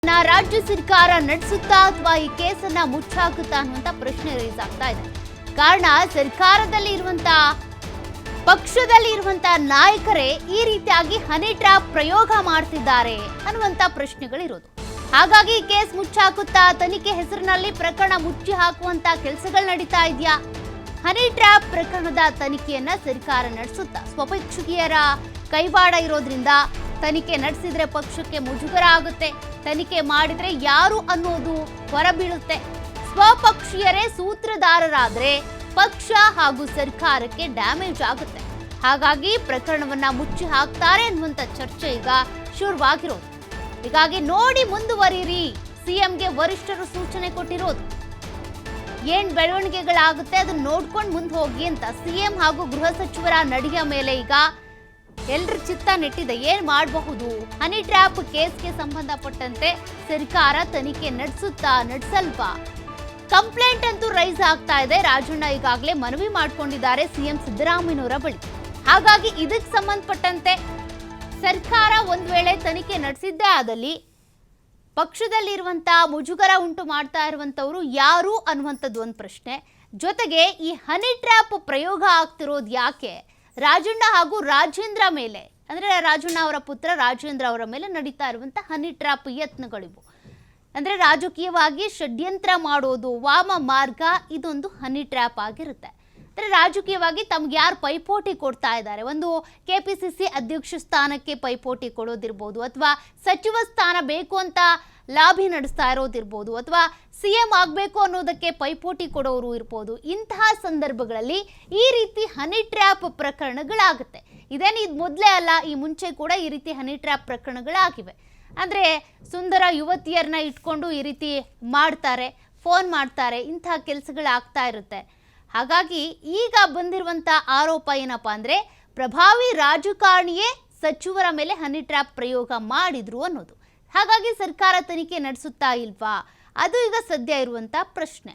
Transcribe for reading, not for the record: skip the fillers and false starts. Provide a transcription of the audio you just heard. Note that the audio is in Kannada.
ರಾಜ್ಯ ಸರ್ಕಾರ ನಡೆಸುತ್ತಾ ಅಥವಾ ಈ ಕೇಸನ್ನ ಮುಚ್ಚಾಕುತ್ತಾ ಅನ್ನುವಂತ ಪ್ರಶ್ನೆ ರೈಸ್ ಆಗ್ತಾ ಇದೆ. ಕಾರಣ ಸರ್ಕಾರದಲ್ಲಿ ಪಕ್ಷದಲ್ಲಿ ಇರುವಂತ ನಾಯಕರೇ ಈ ರೀತಿಯಾಗಿ ಹನಿ ಟ್ರ್ಯಾಪ್ ಪ್ರಯೋಗ ಮಾಡ್ತಿದ್ದಾರೆ ಅನ್ನುವಂತ ಪ್ರಶ್ನೆಗಳಿರೋದು. ಹಾಗಾಗಿ ಈ ಕೇಸ್ ಮುಚ್ಚಾಕುತ್ತಾ ತನಿಖೆ ಹೆಸರಿನಲ್ಲಿ ಪ್ರಕರಣ ಮುಚ್ಚಿ ಹಾಕುವಂತ ಕೆಲಸಗಳು ನಡೀತಾ ಇದೆಯಾ? ಹನಿ ಟ್ರ್ಯಾಪ್ ಪ್ರಕರಣದ ತನಿಖೆಯನ್ನ ಸರ್ಕಾರ ನಡೆಸುತ್ತಾ ಸ್ವಪಕ್ಷೀಯರ ಕೈವಾಡ ಇರೋದ್ರಿಂದ ತನಿಖೆ ನಡೆಸಿದ್ರೆ ಪಕ್ಷಕ್ಕೆ ಮುಜುಗರ ಆಗುತ್ತೆ, ತನಿಖೆ ಮಾಡಿದ್ರೆ ಯಾರು ಅನ್ನೋದು ಹೊರಬೀಳುತ್ತೆ. ಸ್ವಪಕ್ಷೀಯರೇ ಸೂತ್ರಧಾರರಾದ್ರೆ ಪಕ್ಷ ಹಾಗೂ ಸರ್ಕಾರಕ್ಕೆ ಡ್ಯಾಮೇಜ್ ಆಗುತ್ತೆ. ಹಾಗಾಗಿ ಪ್ರಕರಣವನ್ನ ಮುಚ್ಚಿ ಹಾಕ್ತಾರೆ ಅನ್ನುವಂತ ಚರ್ಚೆ ಈಗ ಶುರುವಾಗಿರೋದು. ಹೀಗಾಗಿ ನೋಡಿ ಮುಂದುವರಿರಿ, ಸಿಎಂಗೆ ವರಿಷ್ಠರು ಸೂಚನೆ ಕೊಟ್ಟಿರೋದು. ಏನ್ ಬೆಳವಣಿಗೆಗಳಾಗುತ್ತೆ ಅದನ್ನ ನೋಡ್ಕೊಂಡು ಮುಂದೆ ಹೋಗಿ ಅಂತ ಸಿಎಂ ಹಾಗೂ ಗೃಹ ಸಚಿವರ ನಡೆಯ ಮೇಲೆ ಈಗ ಎಲ್ಲರ ಚಿತ್ತ ನೆಟ್ಟಿದೆ. ಏನ್ ಮಾಡಬಹುದು? ಹನಿ ಟ್ರ್ಯಾಪ್ ಕೇಸ್ಗೆ ಸಂಬಂಧಪಟ್ಟಂತೆ ಸರ್ಕಾರ ತನಿಖೆ ನಡೆಸಲ್ವಾ? ಕಂಪ್ಲೇಂಟ್ ಅಂತೂ ರೈಸ್ ಆಗ್ತಾ ಇದೆ. ರಾಜಣ್ಣ ಈಗಾಗಲೇ ಮನವಿ ಮಾಡ್ಕೊಂಡಿದ್ದಾರೆ ಸಿಎಂ ಸಿದ್ದರಾಮಯ್ಯನವರ ಬಳಿ. ಹಾಗಾಗಿ ಇದಕ್ಕೆ ಸಂಬಂಧಪಟ್ಟಂತೆ ಸರ್ಕಾರ ಒಂದ್ ವೇಳೆ ತನಿಖೆ ನಡೆಸಿದ್ದೇ ಆದಲ್ಲಿ ಪಕ್ಷದಲ್ಲಿರುವಂತ ಮುಜುಗರ ಉಂಟು ಮಾಡ್ತಾ ಇರುವಂತವ್ರು ಯಾರು ಅನ್ನುವಂಥದ್ದು ಒಂದು ಪ್ರಶ್ನೆ. ಜೊತೆಗೆ ಈ ಹನಿ ಟ್ರ್ಯಾಪ್ ಪ್ರಯೋಗ ಆಗ್ತಿರೋದು ಯಾಕೆ? ರಾಜಣ್ಣ ಹಾಗೂ ರಾಜೇಂದ್ರ ಮೇಲೆ, ಅಂದ್ರೆ ರಾಜಣ್ಣ ಅವರ ಪುತ್ರ ರಾಜೇಂದ್ರ ಅವರ ಮೇಲೆ ನಡೀತಾ ಇರುವಂತ ಹನಿ ಟ್ರ್ಯಾಪ್ ಯತ್ನಗಳಿವು. ಅಂದ್ರೆ ರಾಜಕೀಯವಾಗಿ ಷಡ್ಯಂತ್ರ ಮಾಡೋದು, ವಾಮ ಮಾರ್ಗ, ಇದೊಂದು ಹನಿ ಟ್ರ್ಯಾಪ್ ಆಗಿರುತ್ತೆ. ಅಂದ್ರೆ ರಾಜಕೀಯವಾಗಿ ತಮ್ಗೆ ಯಾರು ಪೈಪೋಟಿ ಕೊಡ್ತಾ ಇದ್ದಾರೆ, ಒಂದು ಕೆಪಿಸಿಸಿ ಅಧ್ಯಕ್ಷ ಸ್ಥಾನಕ್ಕೆ ಪೈಪೋಟಿ ಕೊಡೋದಿರ್ಬೋದು, ಅಥವಾ ಸಚಿವ ಸ್ಥಾನ ಬೇಕು ಅಂತ ಲಾಬಿ ನಡೆಸ್ತಾ ಇರೋದಿರ್ಬೋದು, ಅಥವಾ ಸಿಎಂ ಆಗಬೇಕು ಅನ್ನೋದಕ್ಕೆ ಪೈಪೋಟಿ ಕೊಡೋರು ಇರ್ಬೋದು. ಇಂತಹ ಸಂದರ್ಭಗಳಲ್ಲಿ ಈ ರೀತಿ ಹನಿ ಟ್ರ್ಯಾಪ್ ಪ್ರಕರಣಗಳಾಗುತ್ತೆ. ಇದು ಮೊದಲೇ ಅಲ್ಲ, ಈ ಮುಂಚೆ ಕೂಡ ಈ ರೀತಿ ಹನಿ ಟ್ರ್ಯಾಪ್ ಪ್ರಕರಣಗಳಾಗಿವೆ. ಅಂದರೆ ಸುಂದರ ಯುವತಿಯರನ್ನ ಇಟ್ಕೊಂಡು ಈ ರೀತಿ ಮಾಡ್ತಾರೆ, ಫೋನ್ ಮಾಡ್ತಾರೆ, ಇಂತಹ ಕೆಲಸಗಳಾಗ್ತಾ ಇರುತ್ತೆ. ಹಾಗಾಗಿ ಈಗ ಬಂದಿರುವಂಥ ಆರೋಪ ಏನಪ್ಪ ಅಂದರೆ ಪ್ರಭಾವಿ ರಾಜಕಾರಣಿಯೇ ಸಚಿವರ ಮೇಲೆ ಹನಿ ಟ್ರ್ಯಾಪ್ ಪ್ರಯೋಗ ಮಾಡಿದ್ರು ಅನ್ನೋದು. ಹಾಗಾಗಿ ಸರ್ಕಾರ ತನಿಖೆ ನಡೆಸುತ್ತಾ ಇಲ್ವಾ? ಅದು ಈಗ ಸದ್ಯ ಇರುವಂಥ ಪ್ರಶ್ನೆ.